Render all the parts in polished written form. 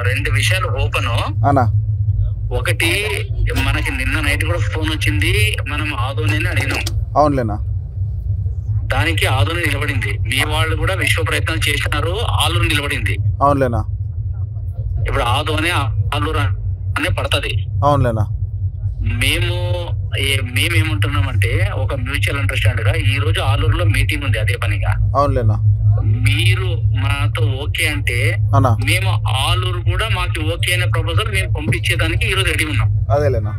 రెండు విషయాలు ఓపెన్ అన్నా. ఒకటి, మనకి నిన్న నైట్ కూడా ఫోన్ వచ్చింది, మనం ఆదోని అడిగినాం. అవునులేనా. దానికి ఆదోని నిలబడింది. మీ వాళ్ళు కూడా విశ్వ ప్రయత్నాలు చేసినారు, ఆలూరు నిలబడింది. అవునులేనా. ఇప్పుడు ఆదోని ఆలూరు అనే పడుతుంది. అవునులేనా. మేమేమంటున్నామంటే ఒక మ్యూచువల్ అండర్స్టాండ్ గా ఈ రోజు ఆలూరులో మీటింగ్ ఉంది అదే పనిగా. అవునులేనా. మీరు మాతో ఓకే అంటే మేము ఆలూరు కూడా మాకు ఓకే అనే ప్రపోజల్ మేము పంపించేదానికి ఈ రోజు రెడీ ఉన్నాం. అదేలేనా.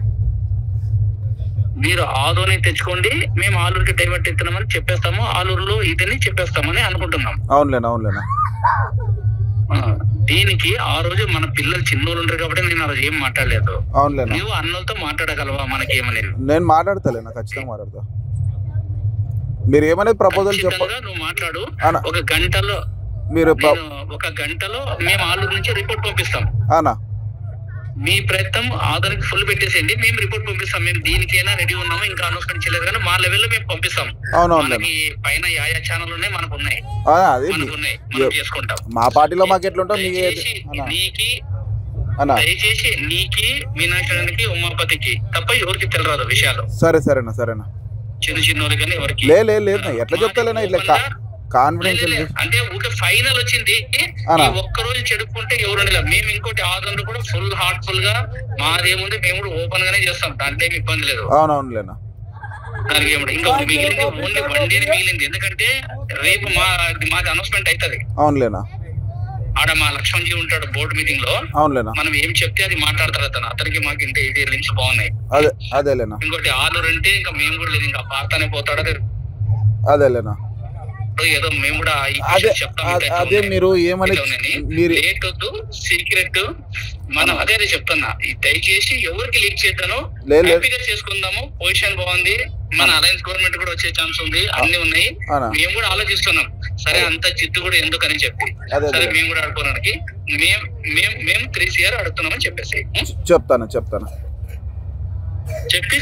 మీరు ఆదోని తెచ్చుకోండి, మేము ఆలూరుకి డైవర్ట్ ఇస్తున్నామని చెప్పేస్తాము, ఆలూరులో ఇదని చెప్పేస్తామని అనుకుంటున్నాం. అవునులేనా. అవునులేనా. దీనికి ఆ రోజు మన పిల్లలు చిన్నోళ్ళు ఉంటారు కాబట్టి నేను ఆ రోజు ఏం మాట్లాడలేదు. అవునులేనా. నువ్వు అన్నలతో మాట్లాడగలవా? మనకేమని నేను మాట్లాడతాలేనా, ఖచ్చితంగా మాట్లాడతా. మీరు ఏమనేది ప్రపోజల్ చెప్పండి. నువ్వు మాట్లాడు. ఒక గంటలో మేము ఆలూరు నుంచి రిపోర్ట్ పంపిస్తాం. అనా మీ ప్రయత్నం ఆధార్కి ఫుల్ పెట్టేసేయండి, మేము రిపోర్ట్ పంపిస్తాం. మేము దీనికైనా రెడీ ఉన్నాము, ఇంకా అనౌన్స్మెంట్ చేయలేదు కానీ మా లెవెల్లో మేము పంపిస్తాం. మనకి పైన యాయా ఛానల్ ఉన్నాయి, మనకు ఉన్నాయి, మనం చేసుకుంటాం. మా పార్టీలో మాకు ఎట్లుంటాం. దయచేసి నీకి, మీనాక్షరానికి, ఉమాపతికి తప్ప ఎవరికి తెలియదు విషయాలు. సరేనా. చిన్న వాళ్ళు కానీ ఎవరికి లేదు. ఎట్లా చెప్తాలేనా ఇట్లా కాన్ఫిడెన్షియల్ అంటే ఊకే ఫైనల్ వచ్చింది. ఒక్క రోజు చెడుకుంటే ఎవరు మేము ఇంకోటి ఆదరణ కూడా ఫుల్ హార్ట్ఫుల్ గా మాదేముంది, మేము కూడా ఓపెన్ గానే చేస్తాం, దాంట్లో ఏమి ఇబ్బంది లేదు. అవునవునులేనా. దానికి ఇంకా మిగిలింది ఓన్లీ 1 డే మిగిలింది. ఎందుకంటే రేపు మాది అనౌన్స్మెంట్ అవుతుంది. అవునులేనా. ఆడ మా లక్ష్మణ్ జీ ఉంటాడు బోర్డు మీటింగ్ లో. అవునులేనా. మనం ఏం చెప్తే అది మాట్లాడతారు అతనికి మాకు ఇంత ఇది లింక్స్ బాగున్నాయి. అదేలేనా. ఇంకోటి ఆలూరు అంటే ఇంకా మేము కూడా లేదు, ఇంకా పార్తానే పోతాడు. అదేలేనా. ఏదో మేము కూడా అదే మీరు ఏమని లేట్ వద్దు, సీక్రెట్ మనం అదే చెప్తున్నా. దయచేసి ఎవరికి లీక్ చేద్దాను, హ్యాపీగా చేసుకుందాము. పొజిషన్ బాగుంది, మన అలయన్స్ గవర్నమెంట్ కూడా వచ్చే ఛాన్స్ ఉంది, అన్ని ఉన్నాయి. మేము కూడా ఆలోచిస్తున్నాం. సరే అంత జిద్దు కూడా ఎందుకని చెప్పి సరే మేము కూడా ఆడుకోవడానికి మేము 3CR అడుగుతున్నామని చెప్పేసి చెప్తాను చెప్పి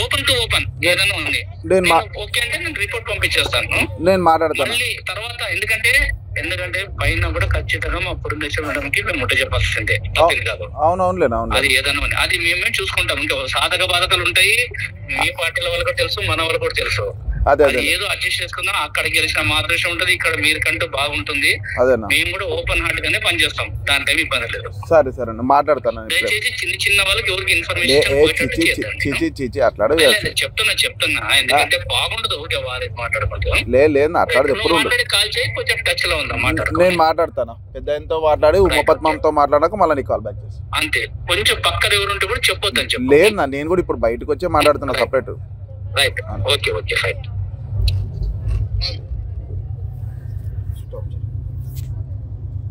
ఓపెన్ టు ఓపెన్ ఏదైనా ఉంది ఓకే అంటే నేను రిపోర్ట్ పంపించేస్తాను. నేను మాట్లాడతాను మళ్ళీ తర్వాత. ఎందుకంటే పైన కూడా ఖచ్చితంగా మా పురంధేశ్వర మేడంకి మేము ముట్ట చెప్పాల్సిందే, తప్పింది కాదు. అవునవునులేనా. అది ఏదైనా అది మేమే చూసుకుంటాం. ఇంకా సాధక బాధకాలు ఉంటాయి, మీ పార్టీల వాళ్ళకి తెలుసు, మన వాళ్ళకి కూడా తెలుసు. ఏదో అడ్జస్ట్ చేసుకుందాం. అక్కడ గెలిచిన మా అదృష్టం ఉంటది, ఇక్కడ మీరుకంటూ బాగుంటుంది. మేము కూడా ఓపెన్ హార్ట్ గానే పనిచేస్తాం, దాంట్లో ఏమి ఇబ్బంది లేదు. సరే మాట్లాడతాను. దయచేసి చిన్న వాళ్ళకి ఎవరికి ఇన్ఫర్మేషన్ చెప్తున్నా ఎందుకంటే బాగుండదు ఊరికే వారి మాట్లాడుకుంటాం. లేదు కాల్ చేయి, కొంచెం టచ్ లో ఉందా మాట్లాడు. నేను మాట్లాడతాను, పెద్దతో మాట్లాడి ఉమాపద్మంతో మాట్లాడాక మళ్ళీ నీకు కాల్ బ్యాక్ చేసి. అంతే, కొంచెం పక్కన ఎవరుంటే కూడా చెప్పొద్దని చెప్పు. లేదు నేను కూడా ఇప్పుడు బయటకు వచ్చి మాట్లాడుతున్నా సపరేట్. Right, okay fine.